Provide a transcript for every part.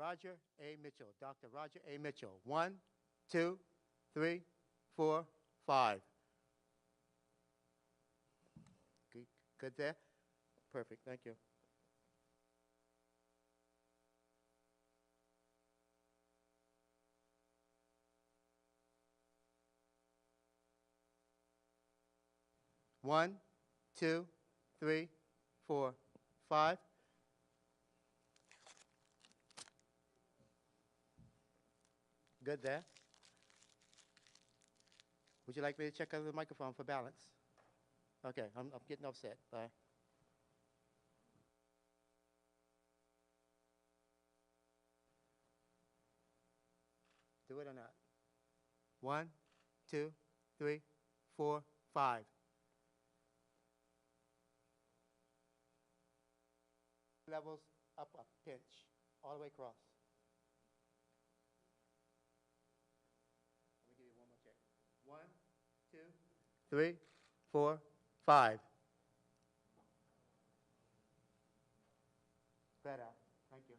Roger A. Mitchell. Dr. Roger A. Mitchell. 1, 2, 3, 4, 5. Good there? Perfect. Thank you. One, 2, 3, 4, 5. Good there. Would you like me to check out the microphone for balance? Okay, I'm getting offset. Bye. Do it or not? 1, 2, 3, 4, 5. Levels up, pinch, all the way across. Let me give you one more check. 1, 2, 3, 4, 5. Better. Thank you.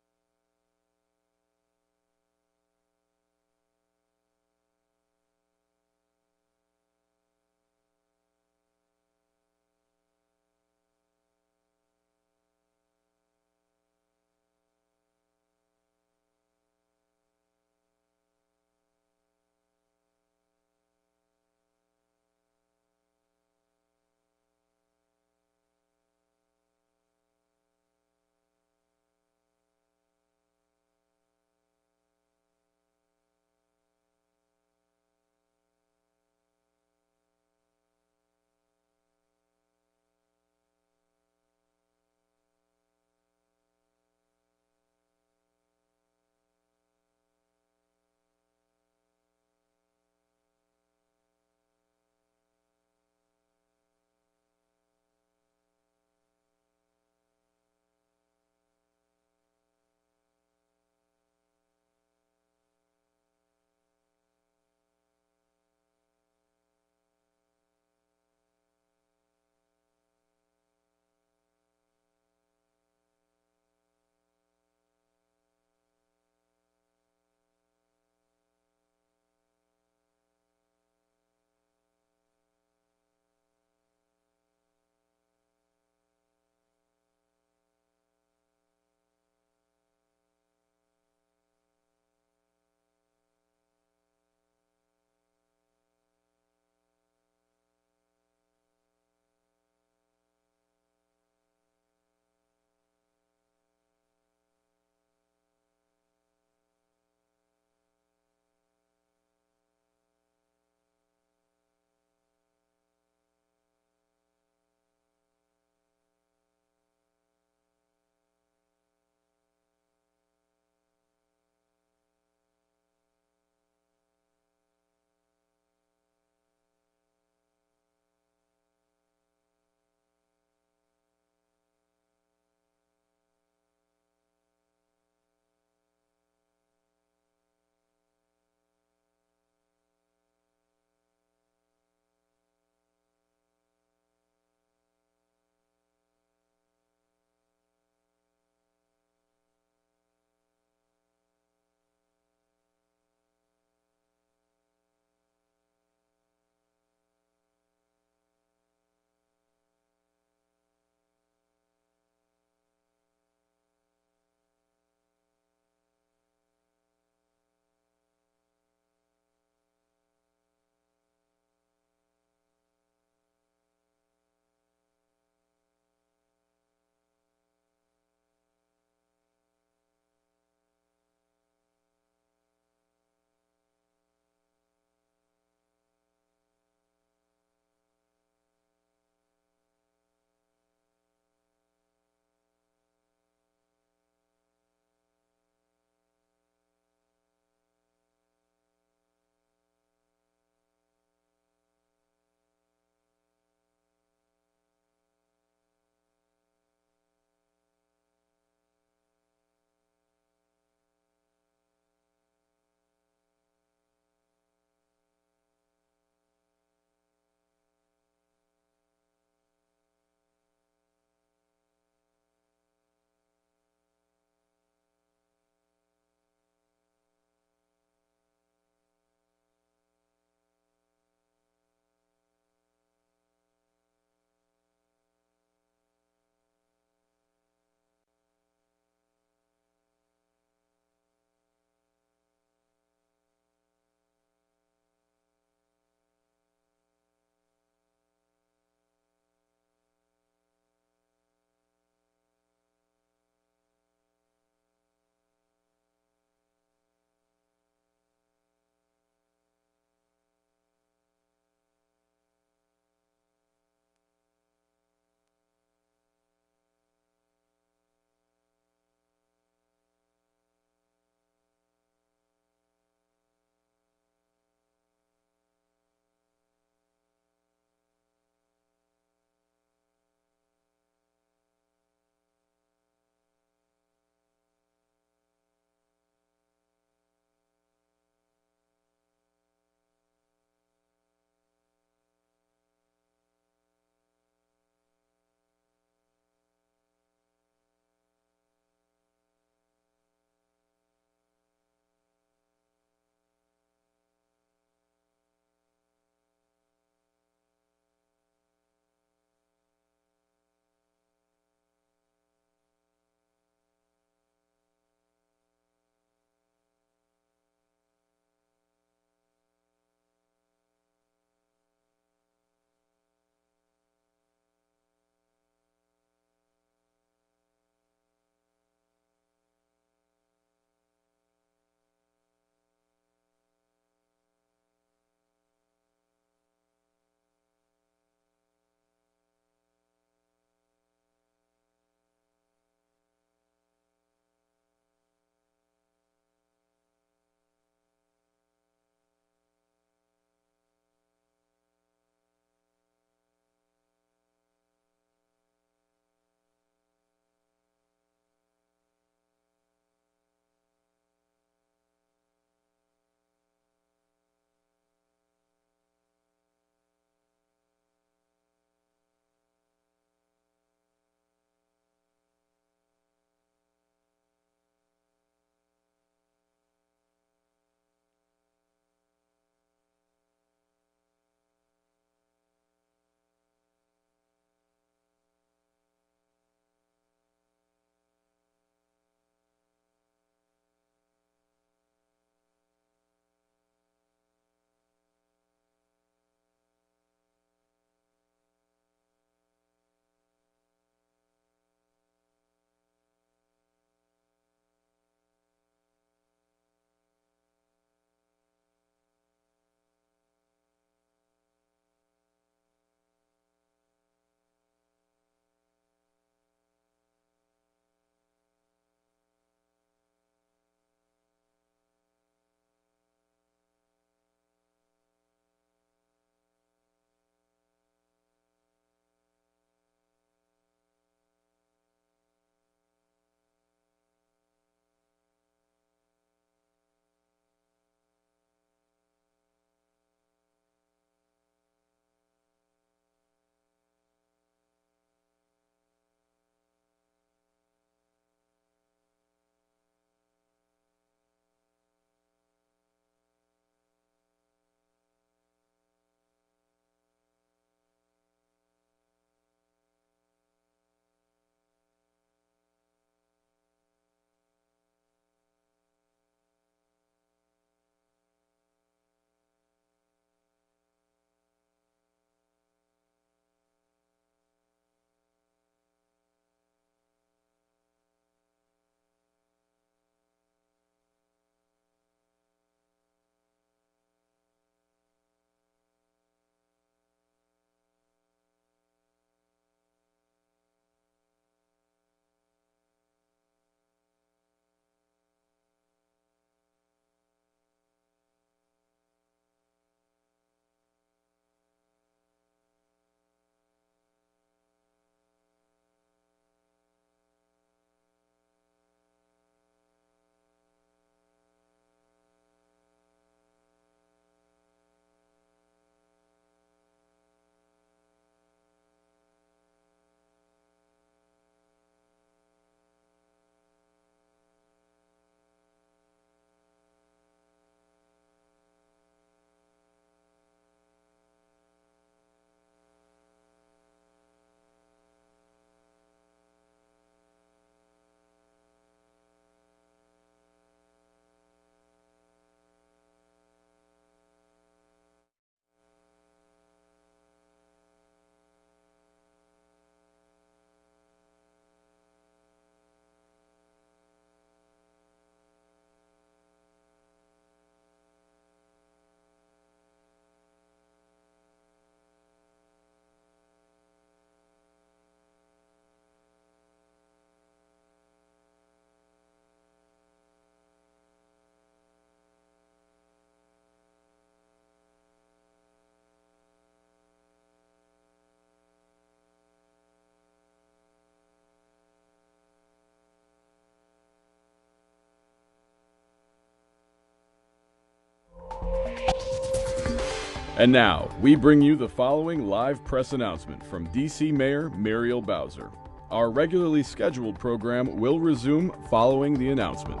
And now, we bring you the following live press announcement from D.C. Mayor Muriel Bowser. Our regularly scheduled program will resume following the announcement.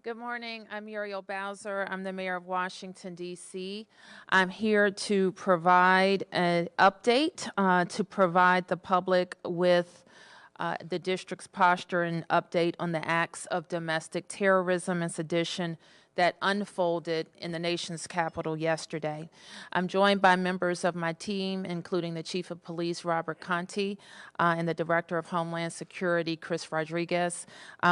Good morning. I'm Muriel Bowser. I'm the mayor of Washington, D.C. I'm here to provide an update, to provide the public with the district's posture and update on the acts of domestic terrorism and sedition that unfolded in the nation's capital yesterday. I'm joined by members of my team, including the Chief of Police, Robert Conti, and the Director of Homeland Security, Chris Rodriguez.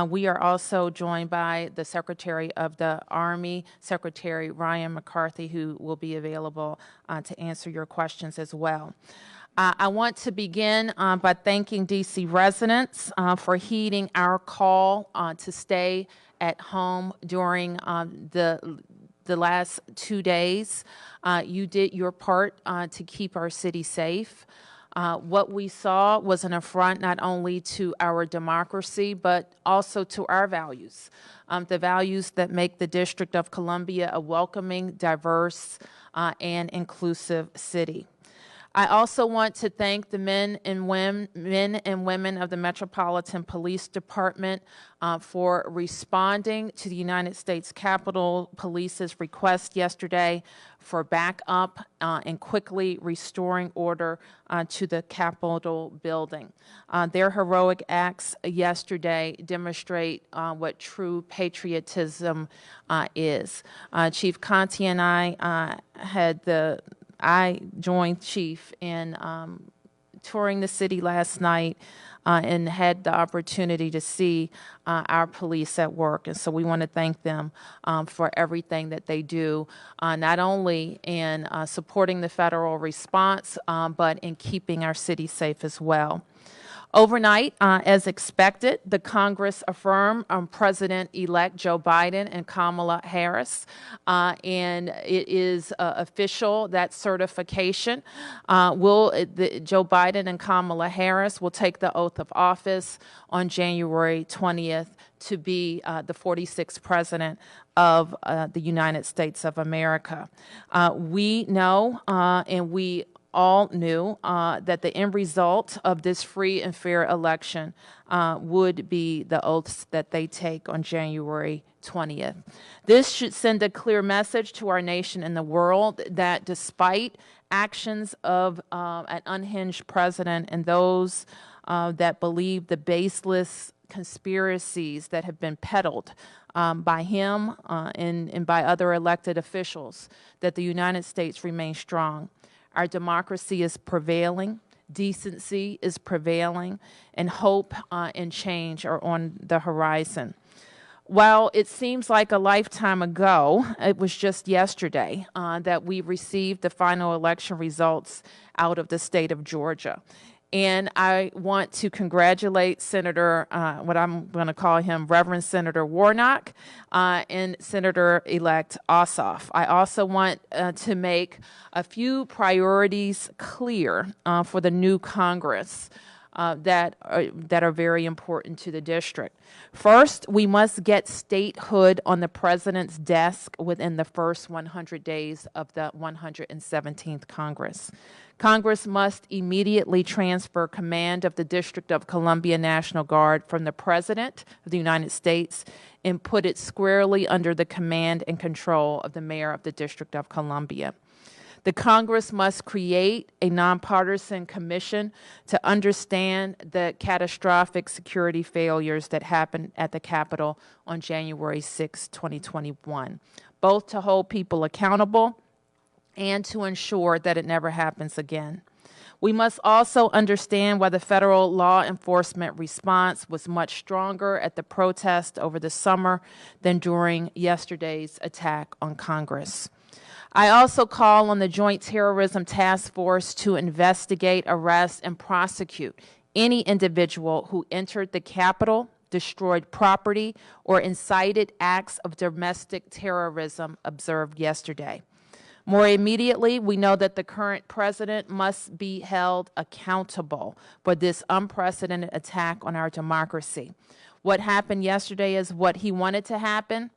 We are also joined by the Secretary of the Army, Secretary Ryan McCarthy, who will be available to answer your questions as well. I want to begin by thanking D.C. residents for heeding our call to stay at home during the last 2 days. You did your part to keep our city safe. What we saw was an affront not only to our democracy, but also to our values, the values that make the District of Columbia a welcoming, diverse, and inclusive city. I also want to thank the men and women of the Metropolitan Police Department for responding to the United States Capitol Police's request yesterday for backup and quickly restoring order to the Capitol building. Their heroic acts yesterday demonstrate what true patriotism is. Chief Conti and I joined Chief in touring the city last night and had the opportunity to see our police at work. And so we want to thank them for everything that they do, not only in supporting the federal response, but in keeping our city safe as well. Overnight, as expected, the Congress affirmed President-elect Joe Biden and Kamala Harris, and it is official, that certification. Joe Biden and Kamala Harris will take the oath of office on January 20th to be the 46th president of the United States of America. We know and we all knew that the end result of this free and fair election would be the oaths that they take on January 20th. This should send a clear message to our nation and the world that despite actions of an unhinged president and those that believe the baseless conspiracies that have been peddled by him and by other elected officials, that the United States remains strong. Our democracy is prevailing, decency is prevailing, and hope and change are on the horizon. While it seems like a lifetime ago, it was just yesterday that we received the final election results out of the state of Georgia. And I want to congratulate Senator, what I'm going to call him, Reverend Senator Warnock and Senator-elect Ossoff. I also want to make a few priorities clear for the new Congress that are very important to the district. First, we must get statehood on the president's desk within the first 100 days of the 117th Congress. Congress must immediately transfer command of the District of Columbia National Guard from the President of the United States and put it squarely under the command and control of the Mayor of the District of Columbia. The Congress must create a nonpartisan commission to understand the catastrophic security failures that happened at the Capitol on January 6, 2021, both to hold people accountable and to ensure that it never happens again. We must also understand why the federal law enforcement response was much stronger at the protest over the summer than during yesterday's attack on Congress. I also call on the Joint Terrorism Task Force to investigate, arrest, and prosecute any individual who entered the Capitol, destroyed property, or incited acts of domestic terrorism observed yesterday. More immediately, we know that the current president must be held accountable for this unprecedented attack on our democracy. What happened yesterday is what he wanted to happen,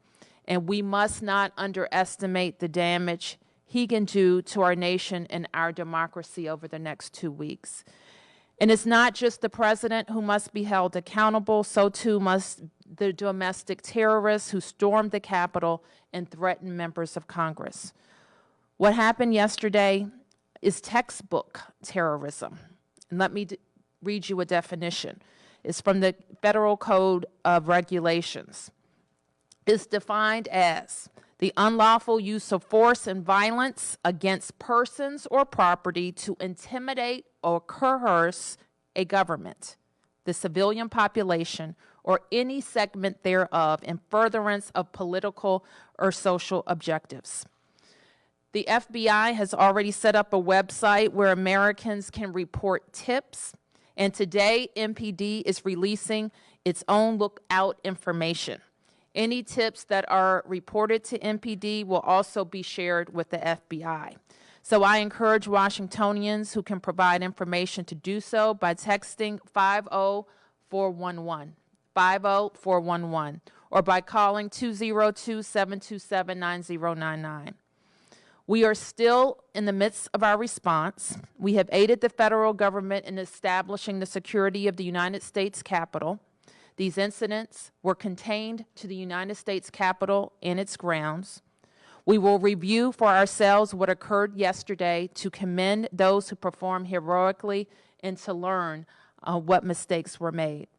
and we must not underestimate the damage he can do to our nation and our democracy over the next 2 weeks. And it's not just the president who must be held accountable, so too must the domestic terrorists who stormed the Capitol and threatened members of Congress. What happened yesterday is textbook terrorism. And let me read you a definition. It's from the Federal Code of Regulations. It's defined as the unlawful use of force and violence against persons or property to intimidate or coerce a government, the civilian population, or any segment thereof in furtherance of political or social objectives. The FBI has already set up a website where Americans can report tips, and today MPD is releasing its own lookout information. Any tips that are reported to MPD will also be shared with the FBI. So I encourage Washingtonians who can provide information to do so by texting 50411, 50411, or by calling 202-727-9099. We are still in the midst of our response. We have aided the federal government in establishing the security of the United States Capitol. These incidents were contained to the United States Capitol and its grounds. We will review for ourselves what occurred yesterday to commend those who performed heroically and to learn what mistakes were made.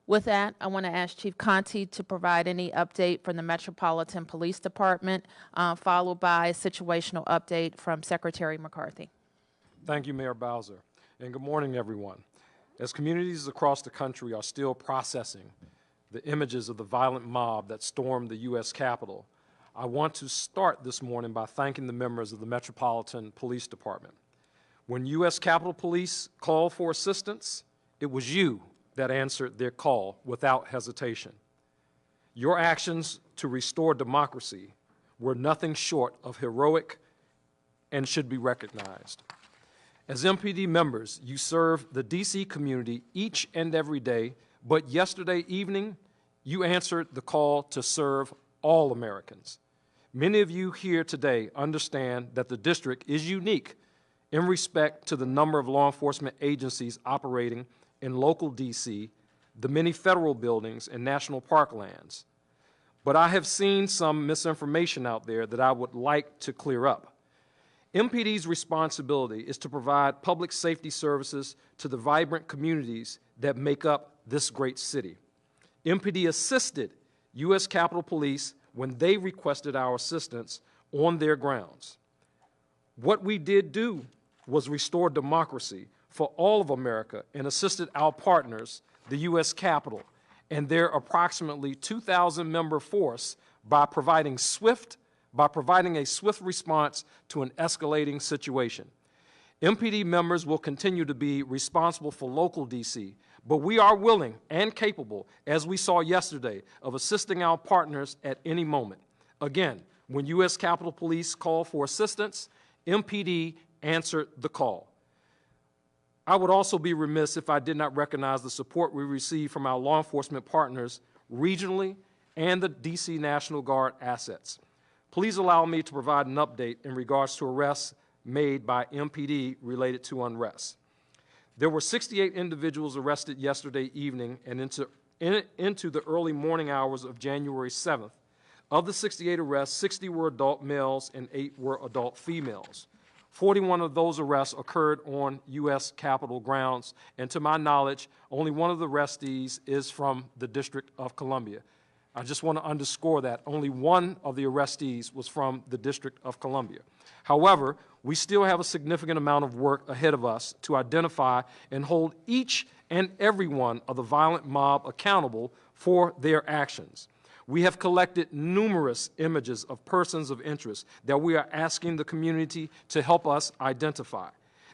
With that, I want to ask Chief Conti to provide any update from the Metropolitan Police Department, followed by a situational update from Secretary McCarthy. Thank you, Mayor Bowser, and good morning, everyone. As communities across the country are still processing the images of the violent mob that stormed the U.S. Capitol, I want to start this morning by thanking the members of the Metropolitan Police Department. When U.S. Capitol Police called for assistance, it was you that answered their call without hesitation. Your actions to restore democracy were nothing short of heroic and should be recognized. As MPD members, you serve the D.C. community each and every day, but yesterday evening, you answered the call to serve all Americans. Many of you here today understand that the district is unique in respect to the number of law enforcement agencies operating in local D.C., the many federal buildings and national park lands. But I have seen some misinformation out there that I would like to clear up. MPD's responsibility is to provide public safety services to the vibrant communities that make up this great city. MPD assisted U.S. Capitol Police when they requested our assistance on their grounds. What we did do was restore democracy for all of America and assisted our partners, the U.S. Capitol, and their approximately 2,000-member force by providing a swift response to an escalating situation. MPD members will continue to be responsible for local D.C., but we are willing and capable, as we saw yesterday, of assisting our partners at any moment. Again, when U.S. Capitol Police called for assistance, MPD answered the call. I would also be remiss if I did not recognize the support we receive from our law enforcement partners regionally and the D.C. National Guard assets. Please allow me to provide an update in regards to arrests made by MPD related to unrest. There were 68 individuals arrested yesterday evening and into the early morning hours of January 7th. Of the 68 arrests, 60 were adult males and 8 were adult females. 41 of those arrests occurred on U.S. Capitol grounds, and to my knowledge, only one of the arrestees is from the District of Columbia. I just want to underscore that. Only one of the arrestees was from the District of Columbia. However, we still have a significant amount of work ahead of us to identify and hold each and every one of the violent mob accountable for their actions. We have collected numerous images of persons of interest that we are asking the community to help us identify.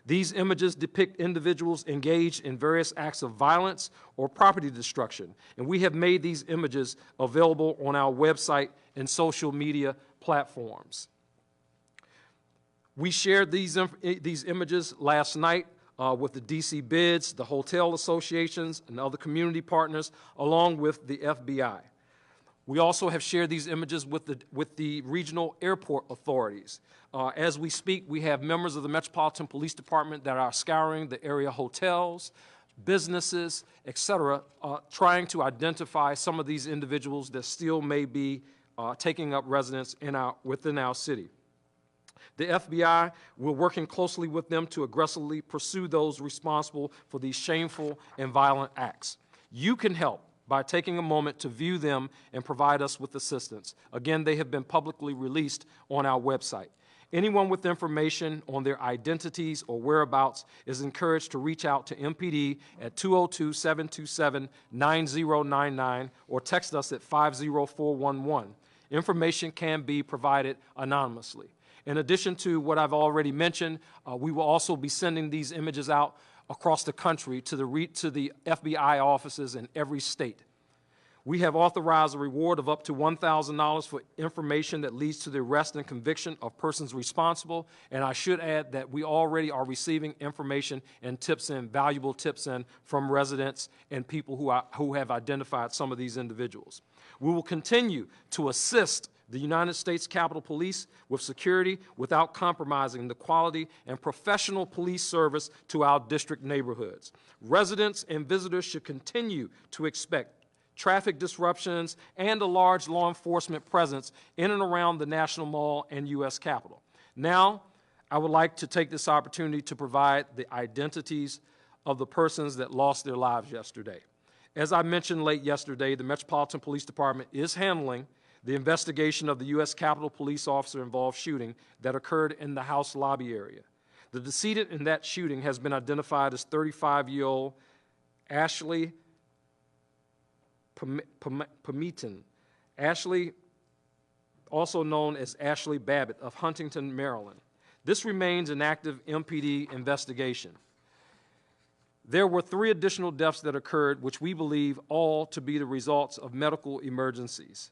These images depict individuals engaged in various acts of violence or property destruction, and we have made these images available on our website and social media platforms. We shared these images last night with the DC Bids, the hotel associations, and other community partners, along with the FBI. We also have shared these images with the regional airport authorities. As we speak, we have members of the Metropolitan Police Department that are scouring the area hotels, businesses, et cetera, trying to identify some of these individuals that still may be taking up residence within our city. The FBI, we're working closely with them to aggressively pursue those responsible for these shameful and violent acts. You can help by taking a moment to view them and provide us with assistance. Again, they have been publicly released on our website. Anyone with information on their identities or whereabouts is encouraged to reach out to MPD at 202-727-9099 or text us at 50411. Information can be provided anonymously. In addition to what I've already mentioned, we will also be sending these images out across the country to the FBI offices in every state. We have authorized a reward of up to $1,000 for information that leads to the arrest and conviction of persons responsible, and I should add that we already are receiving information and valuable tips from residents and people who have identified some of these individuals. We will continue to assist the United States Capitol Police with security without compromising the quality and professional police service to our district neighborhoods. Residents and visitors should continue to expect traffic disruptions and a large law enforcement presence in and around the National Mall and U.S. Capitol. Now, I would like to take this opportunity to provide the identities of the persons that lost their lives yesterday. As I mentioned late yesterday, the Metropolitan Police Department is handling the investigation of the U.S. Capitol Police officer-involved shooting that occurred in the House lobby area. The decedent in that shooting has been identified as 35-year-old Ashley Pameton. Ashley, also known as Ashley Babbitt of Huntington, Maryland. This remains an active MPD investigation. There were 3 additional deaths that occurred, which we believe all to be the results of medical emergencies.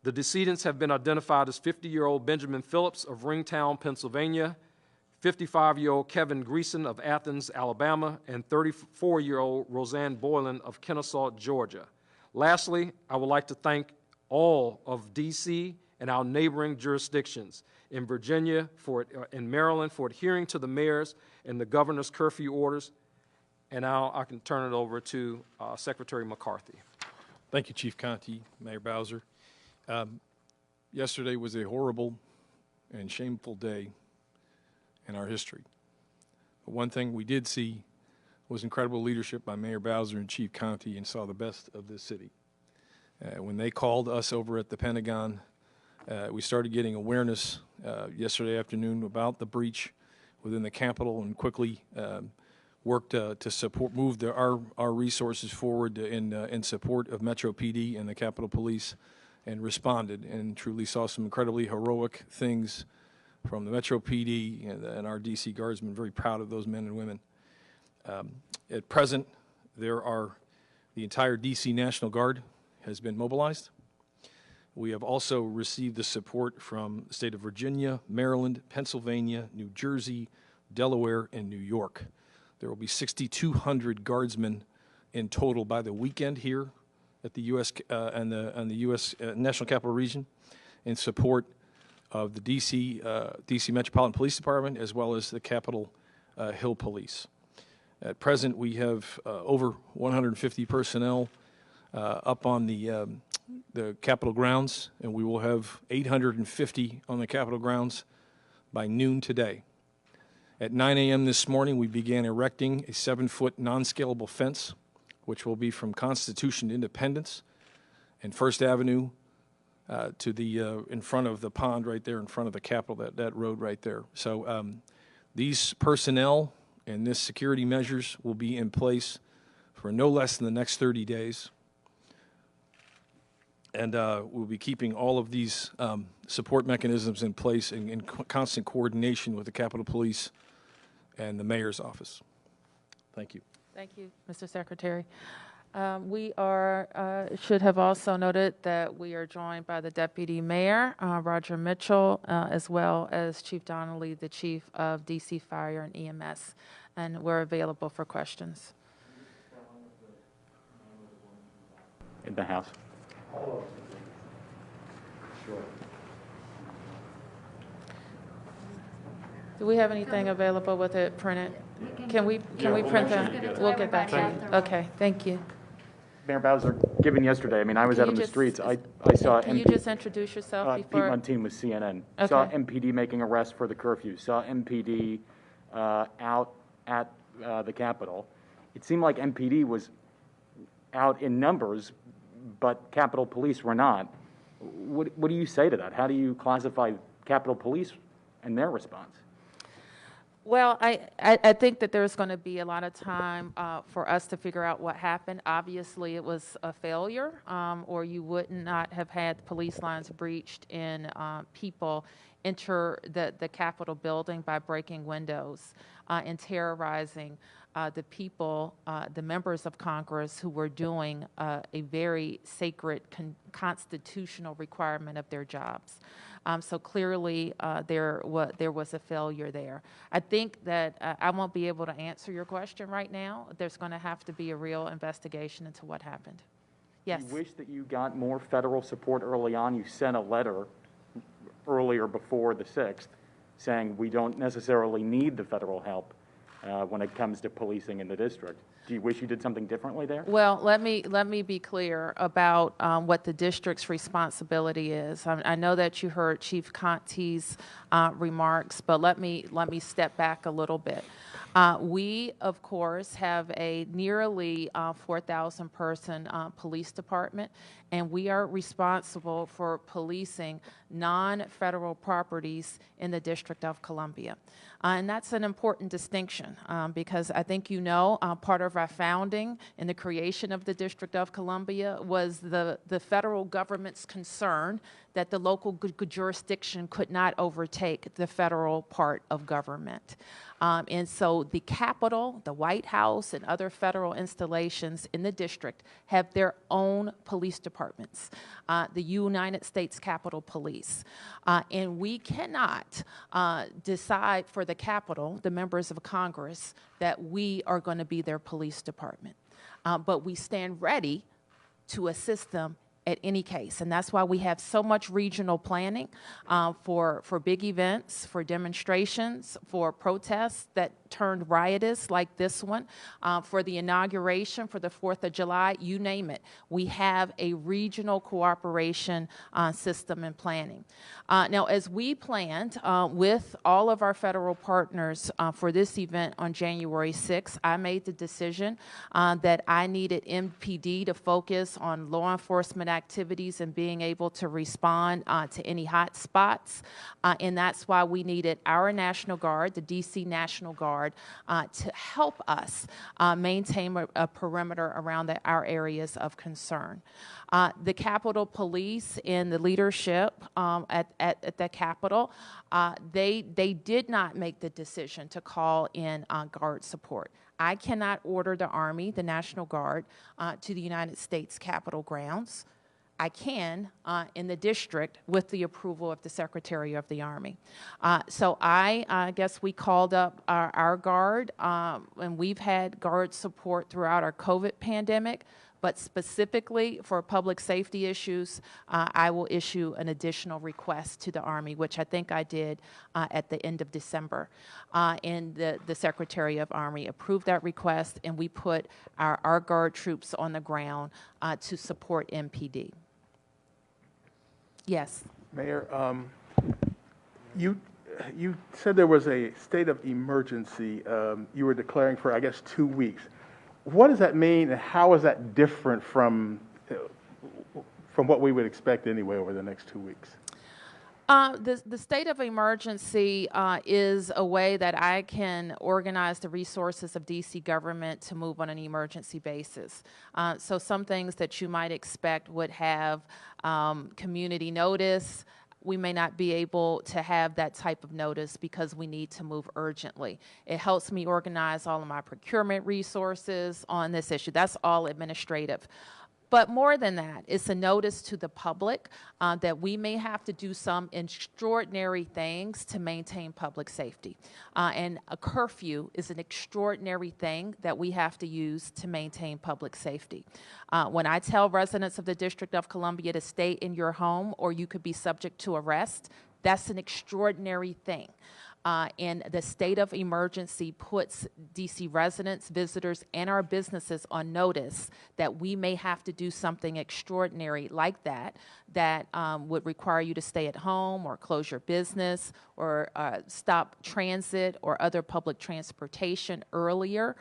The decedents have been identified as 50-year-old Benjamin Phillips of Ringtown, Pennsylvania, 55-year-old Kevin Greason of Athens, Alabama, and 34-year-old Roseanne Boylan of Kennesaw, Georgia. Lastly, I would like to thank all of D.C. and our neighboring jurisdictions in Virginia, in Maryland, for adhering to the mayor's and the governor's curfew orders. And now I can turn it over to Secretary McCarthy. Thank you, Chief Conte, Mayor Bowser. Yesterday was a horrible and shameful day in our history. But one thing we did see was incredible leadership by Mayor Bowser and Chief Conte, and saw the best of this city. When they called us over at the Pentagon, we started getting awareness yesterday afternoon about the breach within the Capitol, and quickly worked to move our resources forward in support of Metro PD and the Capitol Police, and responded, and truly saw some incredibly heroic things from the Metro PD and our D.C. Guardsmen. Very proud of those men and women. At present, the entire D.C. National Guard has been mobilized. We have also received the support from the state of Virginia, Maryland, Pennsylvania, New Jersey, Delaware, and New York. There will be 6,200 Guardsmen in total by the weekend here at the U.S. and the U.S. National Capital Region, in support of the D.C. Metropolitan Police Department, as well as the Capitol Hill Police. At present, we have over 150 personnel up on the Capitol grounds, and we will have 850 on the Capitol grounds by noon today. At 9 a.m. this morning, we began erecting a 7-foot non-scalable fence, which will be from Constitution to Independence and First Avenue to the in front of the pond right there in front of the Capitol, that road right there. So these personnel and this security measures will be in place for no less than the next 30 days. And we'll be keeping all of these support mechanisms in place in constant coordination with the Capitol Police and the Mayor's office. Thank you. Thank you, Mr. Secretary. We should have also noted that we are joined by the Deputy Mayor, Roger Mitchell, as well as Chief Donnelly, the Chief of DC Fire and EMS, and we're available for questions. In the House. Do we have anything available with it printed? Can we print that? We'll get that to you. Okay, thank you. Mayor Bowser, given yesterday, I mean, I was Can out you on the just- streets. I saw Can you MP just introduce yourself Pete before? Montine with CNN. Saw Okay. MPD making arrests for the curfew. Saw MPD out at the Capitol. It seemed like MPD was out in numbers, but Capitol Police were not. What do you say to that? How do you classify Capitol Police and their response? Well, I think that there's going to be a lot of time for us to figure out what happened. Obviously, it was a failure, or you would not have had police lines breached and people enter the Capitol building by breaking windows and terrorizing the people, the members of Congress who were doing a very sacred constitutional requirement of their jobs. So clearly, there was a failure there. I think that I won't be able to answer your question right now. There's going to have to be a real investigation into what happened. Yes. You wish that you got more federal support early on. You sent a letter earlier before the 6th saying we don't necessarily need the federal help when it comes to policing in the district. Do you wish you did something differently there? Well, let me be clear about what the district's responsibility is. I know that you heard Chief Conte's remarks, but let me step back a little bit. We, of course, have a nearly 4,000 person police department, and we are responsible for policing non-federal properties in the District of Columbia. And that's an important distinction because I think you know part of our founding and the creation of the District of Columbia was the federal government's concern that the local jurisdiction could not overtake the federal part of government. And so the Capitol, the White House, and other federal installations in the district have their own police departments, the United States Capitol Police. And we cannot decide for the Capitol, the members of Congress, that we are going to be their police department. But we stand ready to assist them at any case. And that's why we have so much regional planning for big events, for demonstrations, for protests that turned riotous like this one, for the inauguration, for the 4th of July, you name it. We have a regional cooperation system and planning. Now, as we planned with all of our federal partners for this event on January 6th, I made the decision that I needed MPD to focus on law enforcement activities and being able to respond to any hot spots. And that's why we needed our National Guard, the DC National Guard, to help us maintain a perimeter around our areas of concern. The Capitol Police and the leadership at the Capitol, they did not make the decision to call in Guard support. I cannot order the Army, the National Guard, to the United States Capitol grounds. I can in the district with the approval of the Secretary of the Army. So I guess we called up our Guard, and we've had Guard support throughout our COVID pandemic, but specifically for public safety issues, I will issue an additional request to the Army, which I think I did at the end of December. And the Secretary of Army approved that request, and we put our Guard troops on the ground to support MPD. Yes. Mayor, you said there was a state of emergency you were declaring for, I guess, 2 weeks. What does that mean, and how is that different from what we would expect anyway over the next 2 weeks? The state of emergency is a way that I can organize the resources of DC government to move on an emergency basis. So some things that you might expect would have community notice, we may not be able to have that type of notice because we need to move urgently. It helps me organize all of my procurement resources on this issue. That's all administrative. But more than that, it's a notice to the public that we may have to do some extraordinary things to maintain public safety. And a curfew is an extraordinary thing that we have to use to maintain public safety. When I tell residents of the District of Columbia to stay in your home or you could be subject to arrest, that's an extraordinary thing. And the state of emergency puts DC residents, visitors, and our businesses on notice that we may have to do something extraordinary like that, that would require you to stay at home or close your business or stop transit or other public transportation earlier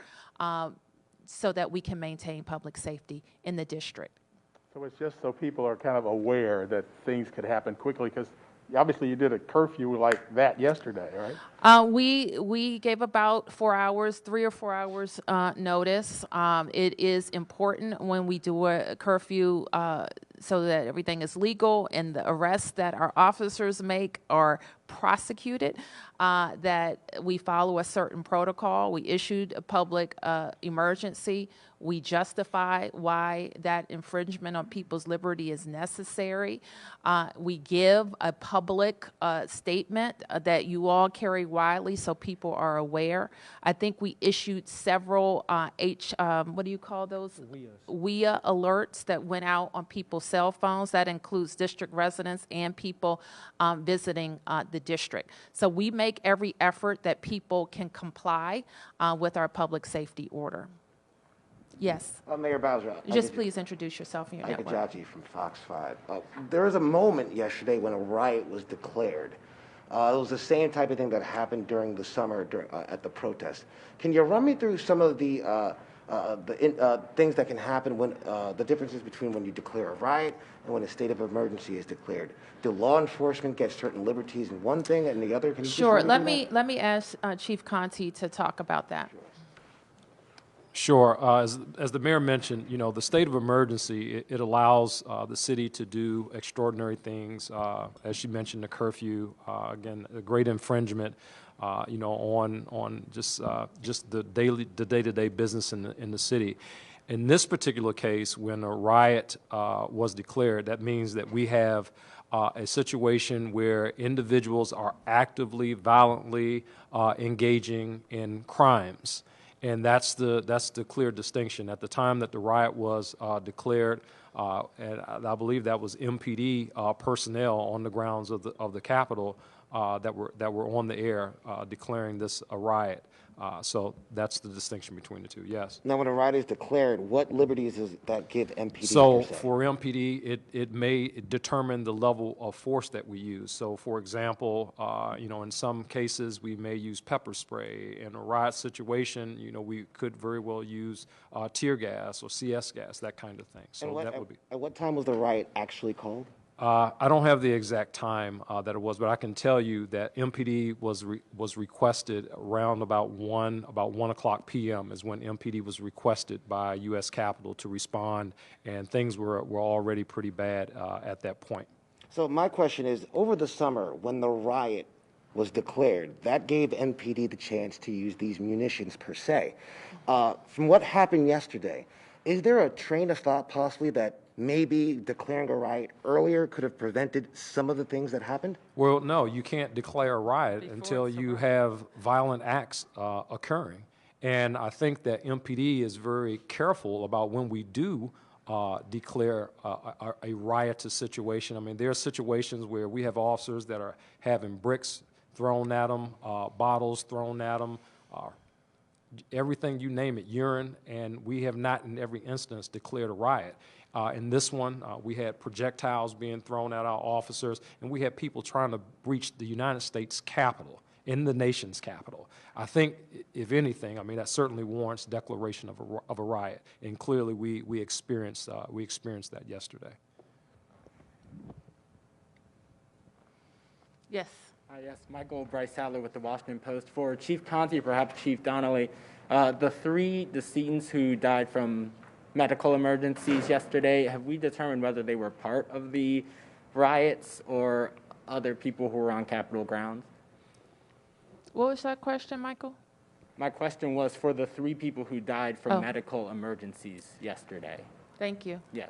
so that we can maintain public safety in the district. So it's just so people are kind of aware that things could happen quickly, because obviously you did a curfew like that yesterday, right? We gave about 4 hours, 3 or 4 hours notice. It is important when we do a curfew so that everything is legal and the arrests that our officers make are prosecuted, that we follow a certain protocol. We issued a public emergency. We justify why that infringement on people's liberty is necessary. We give a public statement that you all carry widely so people are aware. I think we issued several what do you call those? WIA alerts that went out on people's cell phones. That includes district residents and people visiting the district. So we make every effort that people can comply with our public safety order. Yes. Mayor Bowser. Just please introduce yourself and your Ike network. Ajaji from Fox 5. There was a moment yesterday when a riot was declared. It was the same type of thing that happened during the summer at the protest. Can you run me through some of the things that can happen when the differences between when you declare a riot and when a state of emergency is declared? Do law enforcement get certain liberties in one thing and the other? Can you Sure. just Let me ask Chief Conti to talk about that. Sure. As the mayor mentioned, you know, the state of emergency, it allows the city to do extraordinary things. As she mentioned, the curfew, again, a great infringement, you know, on just the day-to-day business in the city. In this particular case, when a riot was declared, that means that we have a situation where individuals are actively, violently engaging in crimes. And that's the clear distinction. At the time that the riot was declared, and I believe that was MPD personnel on the grounds of the Capitol that were on the air declaring this a riot. So that's the distinction between the two. Yes. Now, when a riot is declared, what liberties does that give MPD? So per se? for MPD, it may determine the level of force that we use. So, for example, you know, in some cases we may use pepper spray. In a riot situation, you know, we could very well use tear gas or CS gas, that kind of thing. So that would be. At what time was the riot actually called? I don't have the exact time that it was, but I can tell you that MPD was requested around about 1 o'clock p.m. is when MPD was requested by U.S. Capitol to respond, and things were already pretty bad at that point. So my question is, over the summer, when the riot was declared, that gave MPD the chance to use these munitions per se. From what happened yesterday, is there a train of thought possibly that maybe declaring a riot earlier could have prevented some of the things that happened? Well, no, you can't declare a riot until you have violent acts occurring. And I think that MPD is very careful about when we do declare a riotous situation. I mean, there are situations where we have officers that are having bricks thrown at them, bottles thrown at them, everything, you name it, urine, and we have not in every instance declared a riot. In this one, we had projectiles being thrown at our officers, and we had people trying to breach the United States Capitol, in the nation's capital. I think, if anything, I mean, that certainly warrants declaration of a riot, and clearly we experienced that yesterday. Yes. Yes, Michael Bryce Sadler with the Washington Post. For Chief Conti, perhaps Chief Donnelly, the 3 decedents who died from medical emergencies yesterday, have we determined whether they were part of the riots or other people who were on Capitol grounds? What was that question, Michael? My question was for the 3 people who died from medical emergencies yesterday. Thank you. Yes.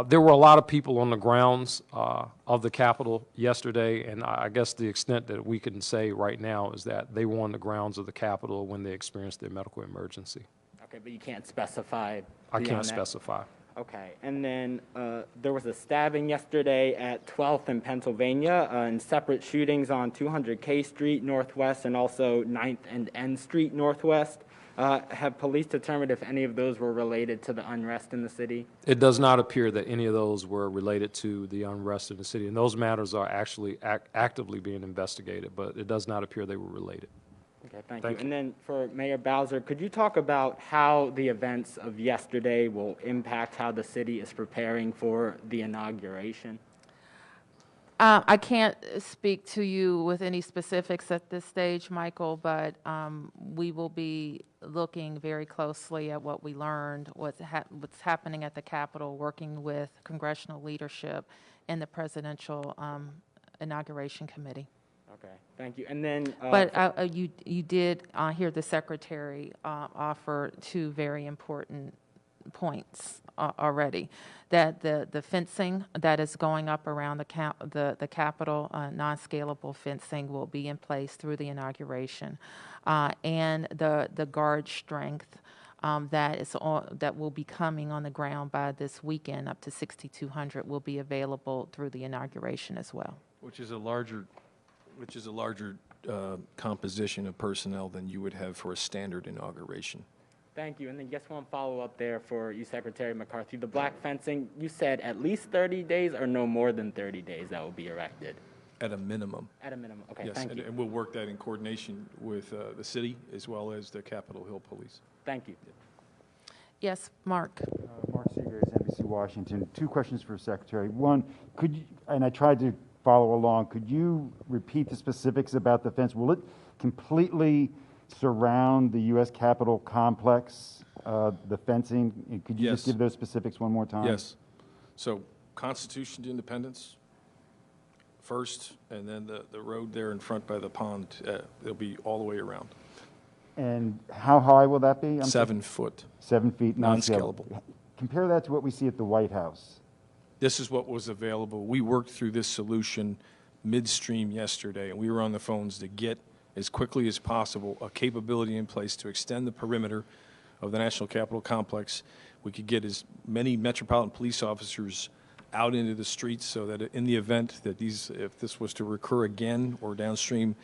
There were a lot of people on the grounds of the Capitol yesterday, and I guess the extent that we can say right now is that they were on the grounds of the Capitol when they experienced their medical emergency. Okay, but you can't specify. I can't beyond that. specify. Okay, and then there was a stabbing yesterday at 12th in Pennsylvania, and separate shootings on 200 K Street Northwest and also 9th and N Street Northwest. Have police determined if any of those were related to the unrest in the city? It does not appear that any of those were related to the unrest in the city, and those matters are actually actively being investigated, but it does not appear they were related. Okay, thank you. And then for Mayor Bowser, could you talk about how the events of yesterday will impact how the city is preparing for the inauguration? I can't speak to you with any specifics at this stage, Michael, but we will be looking very closely at what we learned, what's happening at the Capitol, working with congressional leadership and the Presidential Inauguration Committee. Okay, thank you. And then, But you did hear the Secretary offer two very important points already. That the fencing that is going up around the Capitol, non-scalable fencing, will be in place through the inauguration, and the guard strength that will be coming on the ground by this weekend, up to 6,200, will be available through the inauguration as well. Which is a larger composition of personnel than you would have for a standard inauguration. thank you. And then just one follow-up there for you, Secretary McCarthy. The black fencing, you said at least 30 days or no more than 30 days that will be erected? At a minimum. At a minimum. Okay, Yes, thank you. and we'll work that in coordination with the city as well as the Capitol Hill Police. Thank you. Yes, Mark. Mark Seegers, NBC Washington. Two questions for Secretary. One, could you, and I tried to follow along, could you repeat the specifics about the fence? Will it completely surround the U.S. Capitol complex, the fencing? Could you just Yes. give those specifics one more time? Yes. So Constitution to Independence first, and then the road there in front by the pond, it'll be all the way around. And how high will that be? 7 foot. 7 feet, Non-scalable. Compare that to what we see at the White House. This is what was available. We worked through this solution midstream yesterday, and we were on the phones to get, as quickly as possible, a capability in place to extend the perimeter of the National Capitol Complex. We could get as many Metropolitan Police officers out into the streets so that in the event that if this was to recur again or downstream,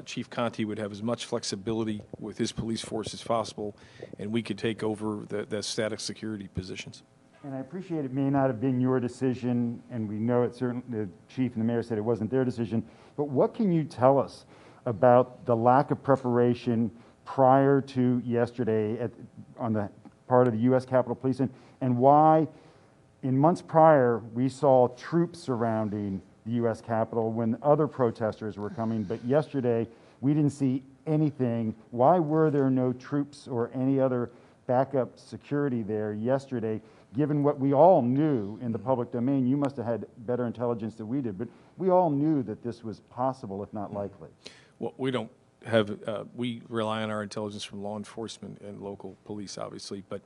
Chief Conte would have as much flexibility with his police force as possible, and we could take over the static security positions. And I appreciate it may not have been your decision, and we know it certainly, the chief and the mayor said it wasn't their decision, but what can you tell us about the lack of preparation prior to yesterday on the part of the U.S. Capitol Police, and why in months prior we saw troops surrounding the U.S. Capitol when other protesters were coming, but yesterday we didn't see anything. Why were there no troops or any other backup security there yesterday, given what we all knew in the public domain? You must have had better intelligence than we did, but we all knew that this was possible, if not likely. Well, we don't have, we rely on our intelligence from law enforcement and local police, obviously, but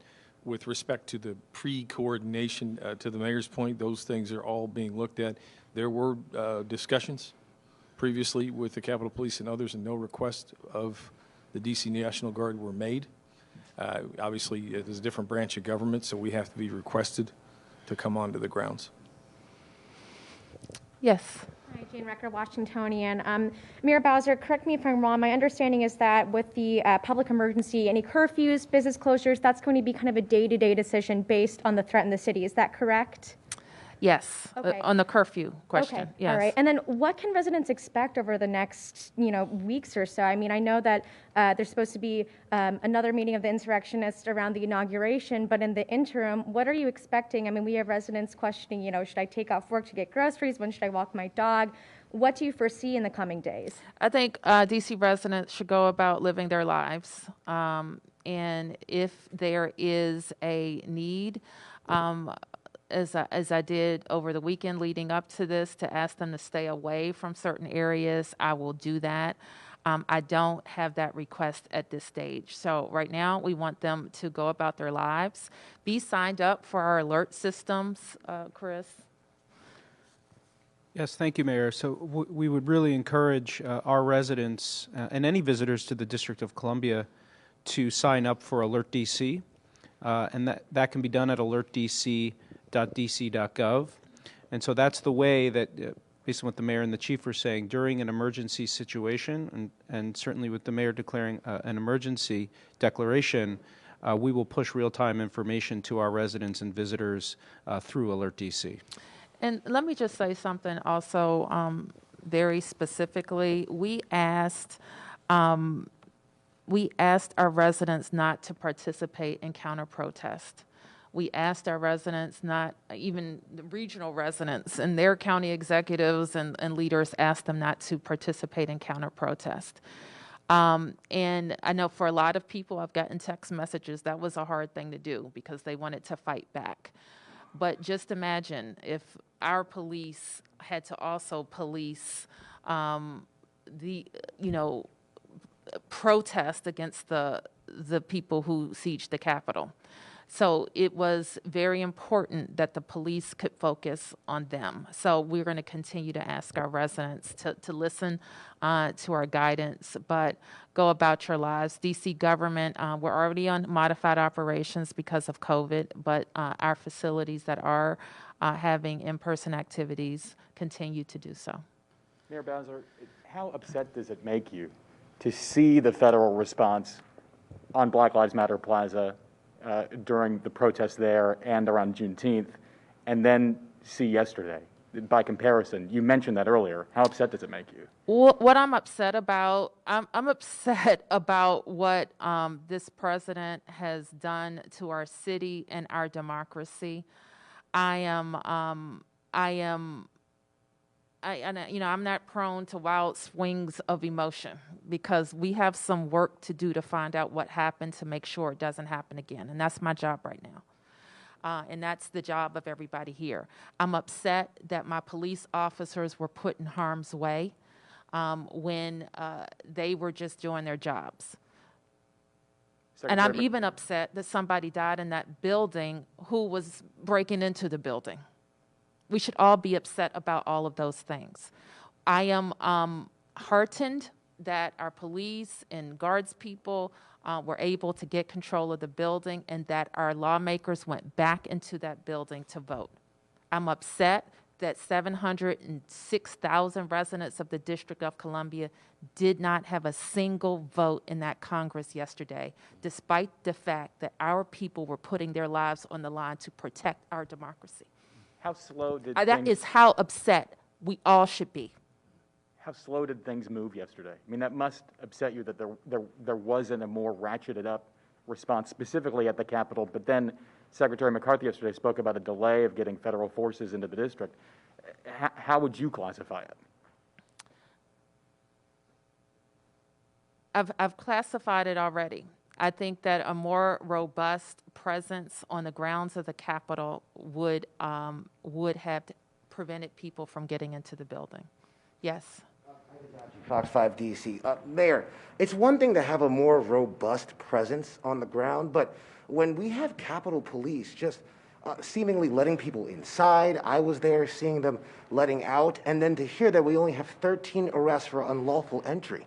with respect to the pre-coordination, to the mayor's point, those things are all being looked at. There were discussions previously with the Capitol Police and others, and no request of the D.C. National Guard were made. Obviously, it is a different branch of government, so we have to be requested to come onto the grounds. Yes. Hi, Jane Recker, Washingtonian. Mayor Bowser, correct me if I'm wrong. My understanding is that with the public emergency, any curfews, business closures, that's going to be kind of a day-to-day decision based on the threat in the city. Is that correct? Yes. Okay. On the curfew question. Okay. Yes. All right. And then what can residents expect over the next, weeks or so? I mean, I know that there's supposed to be another meeting of the insurrectionists around the inauguration, but in the interim, what are you expecting? I mean, we have residents questioning, should I take off work to get groceries? When should I walk my dog? What do you foresee in the coming days? I think D.C. residents should go about living their lives. And if there is a need, as I did over the weekend leading up to this, to ask them to stay away from certain areas, I will do that. I don't have that request at this stage. So right now, we want them to go about their lives, be signed up for our alert systems. Chris? Yes, thank you, Mayor. So we would really encourage our residents and any visitors to the District of Columbia to sign up for Alert DC, and that can be done at alertdc.dc.gov. And so that's the way that, based on what the Mayor and the Chief were saying, during an emergency situation, and certainly with the Mayor declaring an emergency declaration, we will push real-time information to our residents and visitors through Alert DC. And let me just say something also very specifically. We asked our residents not to participate in counter-protest. We asked our residents, not even the regional residents, and their county executives and leaders asked them not to participate in counter-protest. And I know for a lot of people, I've gotten text messages, that was a hard thing to do because they wanted to fight back. But just imagine if our police had to also police protest against the people who sieged the Capitol. So it was very important that the police could focus on them. So we're going to continue to ask our residents to listen to our guidance, but go about your lives. DC government, we're already on modified operations because of COVID, but our facilities that are having in-person activities continue to do so. Mayor Bowser, how upset does it make you to see the federal response on Black Lives Matter Plaza during the protests there and around Juneteenth, and then see yesterday? By comparison, you mentioned that earlier. How upset does it make you? What I'm upset about, I'm upset about what this president has done to our city and our democracy. I'm not prone to wild swings of emotion because we have some work to do to find out what happened to make sure it doesn't happen again. And that's my job right now. And that's the job of everybody here. I'm upset that my police officers were put in harm's way when they were just doing their jobs. And I'm even upset that somebody died in that building who was breaking into the building. We should all be upset about all of those things. I am heartened that our police and guards people were able to get control of the building and that our lawmakers went back into that building to vote. I'm upset that 706,000 residents of the District of Columbia did not have a single vote in that Congress yesterday, despite the fact that our people were putting their lives on the line to protect our democracy. How slow did that is how upset we all should be. How slow did things move yesterday? I mean, that must upset you that there wasn't a more ratcheted up response, specifically at the Capitol. But then Secretary McCarthy yesterday spoke about a delay of getting federal forces into the district. How would you classify it? I've classified it already. I think that a more robust presence on the grounds of the Capitol would have prevented people from getting into the building. Yes. Fox 5 DC. Mayor, it's one thing to have a more robust presence on the ground, but when we have Capitol Police just seemingly letting people inside, I was there seeing them letting out, and then to hear that we only have 13 arrests for unlawful entry.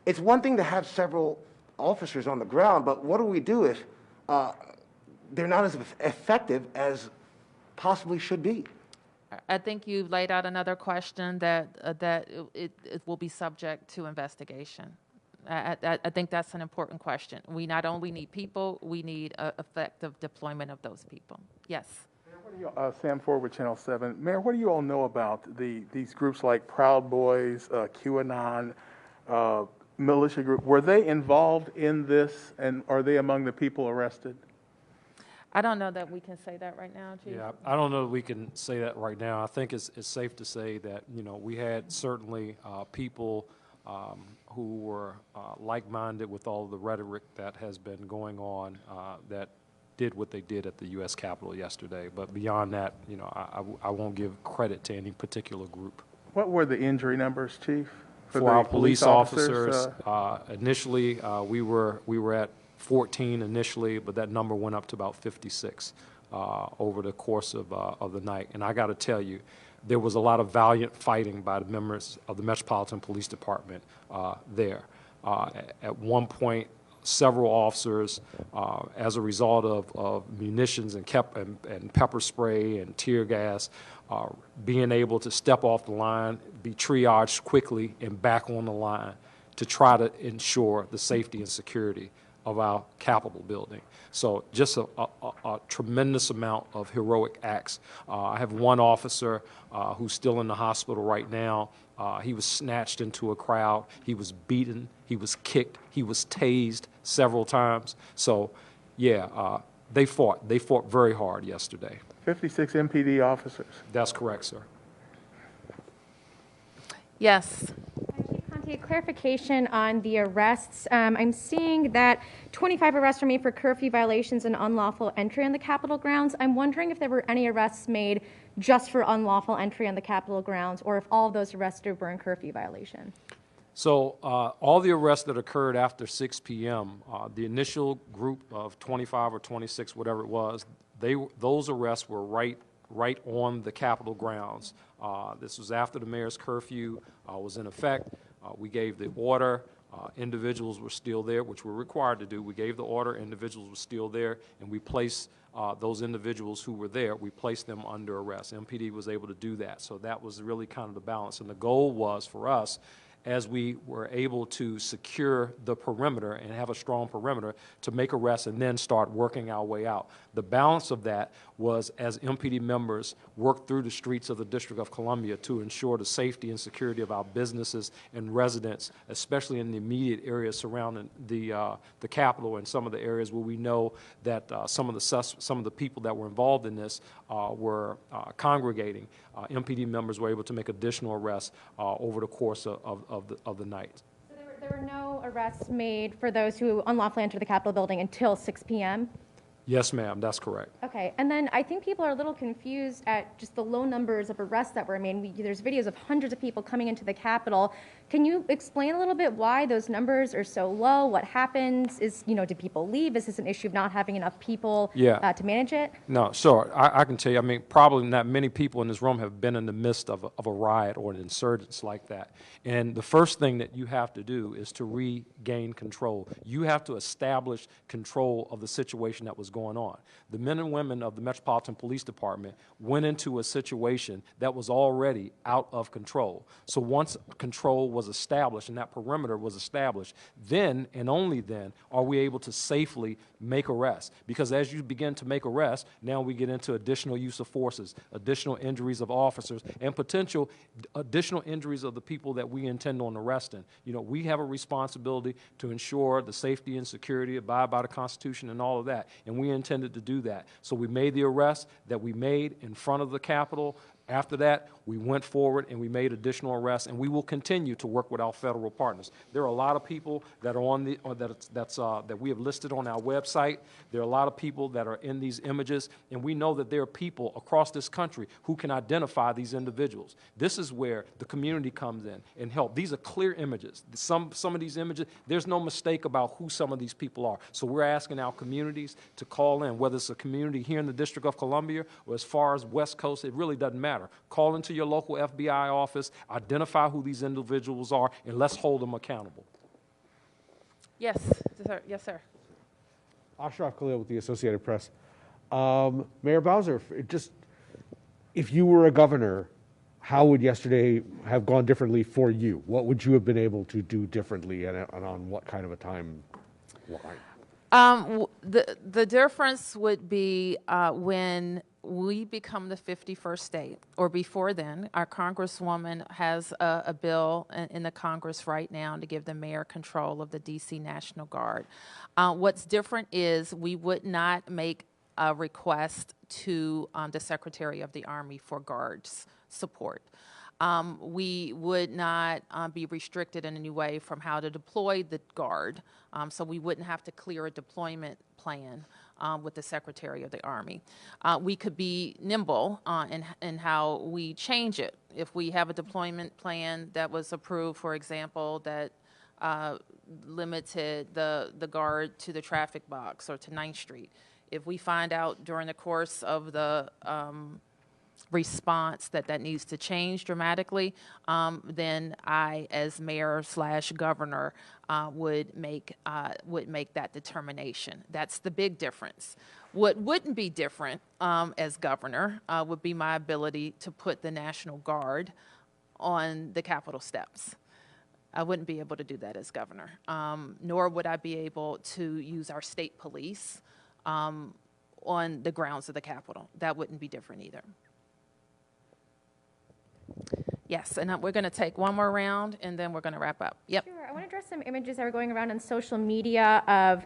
It's one thing to have several officers on the ground, but what do we do if they're not as effective as possibly should be? I think you've laid out another question that it will be subject to investigation. I think that's an important question. We not only need people, we need effective deployment of those people. Yes. Mayor, what do you, Sam Ford with Channel 7. Mayor, what do you all know about these groups like Proud Boys, QAnon, militia group? Were they involved in this, and are they among the people arrested? I don't know that we can say that right now, Chief. Yeah, I don't know that we can say that right now. I think it's safe to say that, we had certainly people who were like-minded with all the rhetoric that has been going on that did what they did at the U.S. Capitol yesterday. But beyond that, you know, I won't give credit to any particular group. What were the injury numbers, Chief? For the our police officers, initially we were at 14 initially, but that number went up to about 56 over the course of the night. And I got to tell you, there was a lot of valiant fighting by the members of the Metropolitan Police Department there. At one point, several officers, as a result of munitions and pepper spray and tear gas, being able to step off the line, be triaged quickly and back on the line to try to ensure the safety and security of our Capitol building. So just a tremendous amount of heroic acts. I have one officer who's still in the hospital right now. He was snatched into a crowd. He was beaten. He was kicked. He was tased several times. So, yeah, they fought. They fought very hard yesterday. 56 MPD officers. That's correct, sir. Yes. Chief Conte, a clarification on the arrests. I'm seeing that 25 arrests were made for curfew violations and unlawful entry on the Capitol grounds. I'm wondering if there were any arrests made just for unlawful entry on the Capitol grounds, or if all of those arrests were in curfew violation. So all the arrests that occurred after 6 p.m., the initial group of 25 or 26, whatever it was, those arrests were right on the Capitol grounds. This was after the mayor's curfew was in effect. We gave the order. Individuals were still there, which we're required to do. We gave the order. Individuals were still there, and we placed those individuals who were there, we placed them under arrest. MPD was able to do that. So that was really kind of the balance. And the goal was for us, as we were able to secure the perimeter and have a strong perimeter, to make arrests and then start working our way out. The balance of that was as MPD members worked through the streets of the District of Columbia to ensure the safety and security of our businesses and residents, especially in the immediate areas surrounding the Capitol and some of the areas where we know that some of the people that were involved in this were congregating. MPD members were able to make additional arrests over the course of the night. So there were no arrests made for those who unlawfully entered the Capitol building until 6 p.m.? Yes, ma'am, that's correct. Okay, and then I think people are a little confused at just the low numbers of arrests that were made. There's videos of hundreds of people coming into the Capitol. Can you explain a little bit why those numbers are so low? What happens? Do people leave? Is this an issue of not having enough people to manage it? No, sure. I can tell you, I mean, probably not many people in this room have been in the midst of a riot or an insurgence like that. And the first thing that you have to do is to regain control. You have to establish control of the situation that was going on. The men and women of the Metropolitan Police Department went into a situation that was already out of control. So once control was established and that perimeter was established, then and only then are we able to safely make arrests. Because as you begin to make arrests, now we get into additional use of forces, additional injuries of officers, and potential additional injuries of the people that we intend on arresting. You know, we have a responsibility to ensure the safety and security, abide by the Constitution and all of that, and we intended to do that. So we made the arrests that we made in front of the Capitol. After that, we went forward and we made additional arrests, and we will continue to work with our federal partners. There are a lot of people that are on that we have listed on our website. There are a lot of people that are in these images, and we know that there are people across this country who can identify these individuals. This is where the community comes in and help. These are clear images. Some of these images, there's no mistake about who some of these people are. So we're asking our communities to call in, whether it's a community here in the District of Columbia or as far as West Coast, it really doesn't matter. Call into your local FBI office, identify who these individuals are, and let's hold them accountable. Yes, sir. Yes, sir. Ashraf Khalil with the Associated Press. Mayor Bowser, if you were a governor, how would yesterday have gone differently for you? What would you have been able to do differently, and on what kind of a timeline? The difference would be when we become the 51st state, or before then. Our Congresswoman has a bill in the Congress right now to give the mayor control of the D.C. National Guard. What's different is we would not make a request to the Secretary of the Army for guards support. We would not be restricted in any way from how to deploy the guard, so we wouldn't have to clear a deployment plan with the Secretary of the Army. We could be nimble in how we change it. If we have a deployment plan that was approved, for example, that limited the guard to the traffic box or to 9th Street. If we find out during the course of the response that needs to change dramatically, then I, as mayor/governor, would make that determination. That's the big difference. What wouldn't be different as governor would be my ability to put the National Guard on the Capitol steps. I wouldn't be able to do that as governor, nor would I be able to use our state police on the grounds of the Capitol. That wouldn't be different either. Yes, and we're going to take one more round, and then we're going to wrap up. Yep. Sure. I want to address some images that were going around on social media of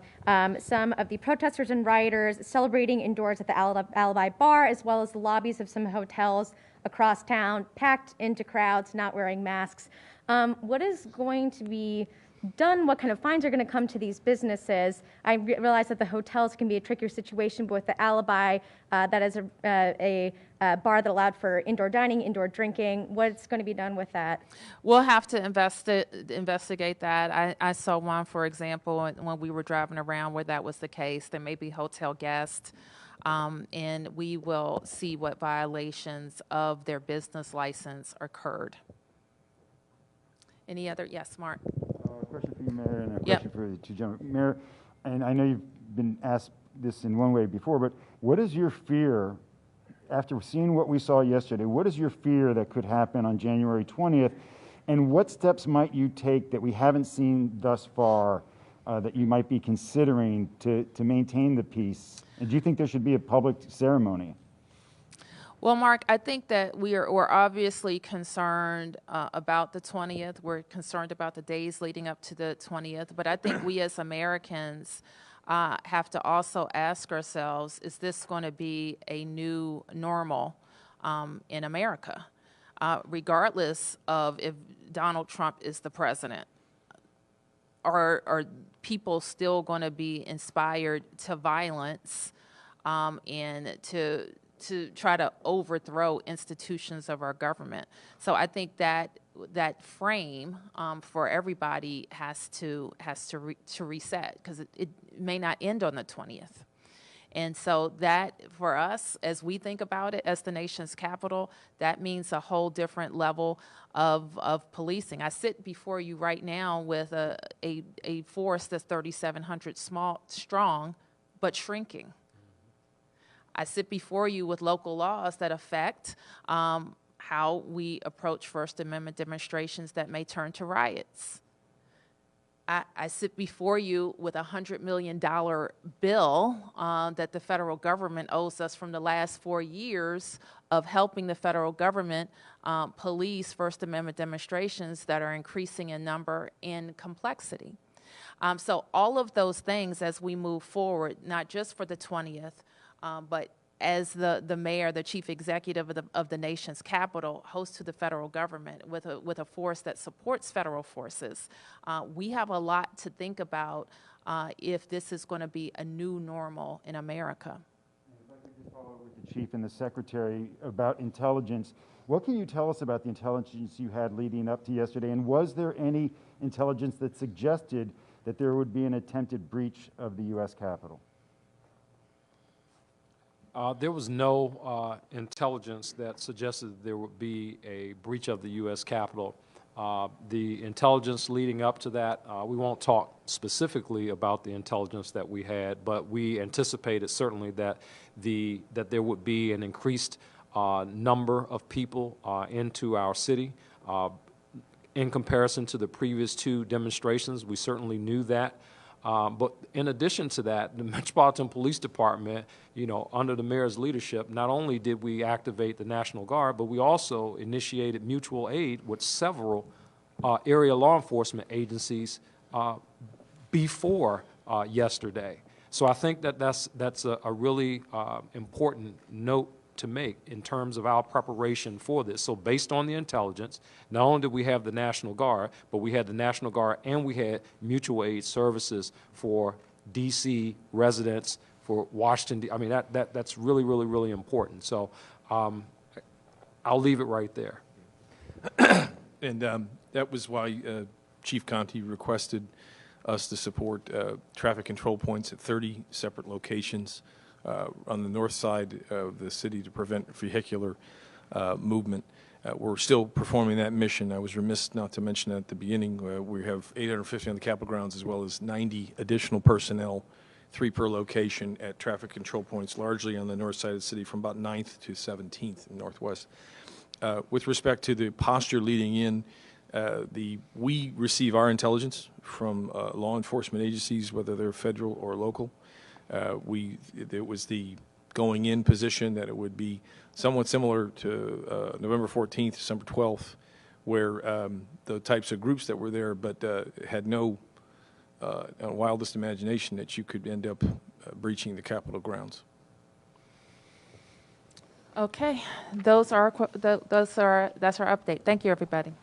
some of the protesters and rioters celebrating indoors at the Alibi Bar, as well as the lobbies of some hotels across town, packed into crowds, not wearing masks. What is going to be done? What kind of fines are going to come to these businesses? I realize that the hotels can be a trickier situation, but with the Alibi, that is a bar that allowed for indoor dining, indoor drinking. What's going to be done with that? We'll have to investigate that. I saw one, for example, when we were driving around where that was the case. There may be hotel guests, and we will see what violations of their business license occurred. Any other? Yes, Mark. A question for you, Mayor, and a question for the two gentlemen. Mayor, and I know you've been asked this in one way before, but what is your fear, after seeing what we saw yesterday, what is your fear that could happen on January 20th, and what steps might you take that we haven't seen thus far that you might be considering to maintain the peace? And do you think there should be a public ceremony? Well, Mark, I think that we're obviously concerned about the 20th. We're concerned about the days leading up to the 20th. But I think we as Americans have to also ask ourselves, is this going to be a new normal in America? Regardless of if Donald Trump is the president, are people still going to be inspired to violence and to try to overthrow institutions of our government? So I think that frame for everybody has to reset, because it may not end on the 20th. And so that, for us, as we think about it as the nation's capital, that means a whole different level of policing. I sit before you right now with a force that's 3,700 strong, but shrinking. I sit before you with local laws that affect how we approach First Amendment demonstrations that may turn to riots. I sit before you with a $100 million bill that the federal government owes us from the last 4 years of helping the federal government police First Amendment demonstrations that are increasing in number and complexity. So all of those things, as we move forward, not just for the 20th, but as the mayor, the chief executive of the nation's capital, host to the federal government with a force that supports federal forces, we have a lot to think about if this is going to be a new normal in America. If I could just follow up with the chief and the secretary about intelligence, what can you tell us about the intelligence you had leading up to yesterday, and was there any intelligence that suggested that there would be an attempted breach of the U.S. Capitol? There was no intelligence that suggested there would be a breach of the U.S. Capitol. The intelligence leading up to that, we won't talk specifically about the intelligence that we had, but we anticipated certainly that there would be an increased number of people into our city. In comparison to the previous two demonstrations, we certainly knew that. But in addition to that, the Metropolitan Police Department, under the mayor's leadership, not only did we activate the National Guard, but we also initiated mutual aid with several area law enforcement agencies before yesterday. So I think that's a really important note to make in terms of our preparation for this. So based on the intelligence, not only did we have the National Guard, but we had the National Guard and we had mutual aid services for D.C. residents, for Washington. I mean, that's really, really, really important. So I'll leave it right there. And that was why Chief Conte requested us to support traffic control points at 30 separate locations on the north side of the city to prevent vehicular movement. We're still performing that mission. I was remiss not to mention at the beginning, we have 850 on the Capitol grounds as well as 90 additional personnel, 3 per location at traffic control points, largely on the north side of the city from about 9th to 17th in Northwest. With respect to the posture leading in, we receive our intelligence from law enforcement agencies, whether they're federal or local. It was the going in position that it would be somewhat similar to November 14th, December 12th, where the types of groups that were there, but had no wildest imagination that you could end up breaching the Capitol grounds. Okay, that's our update. Thank you, everybody.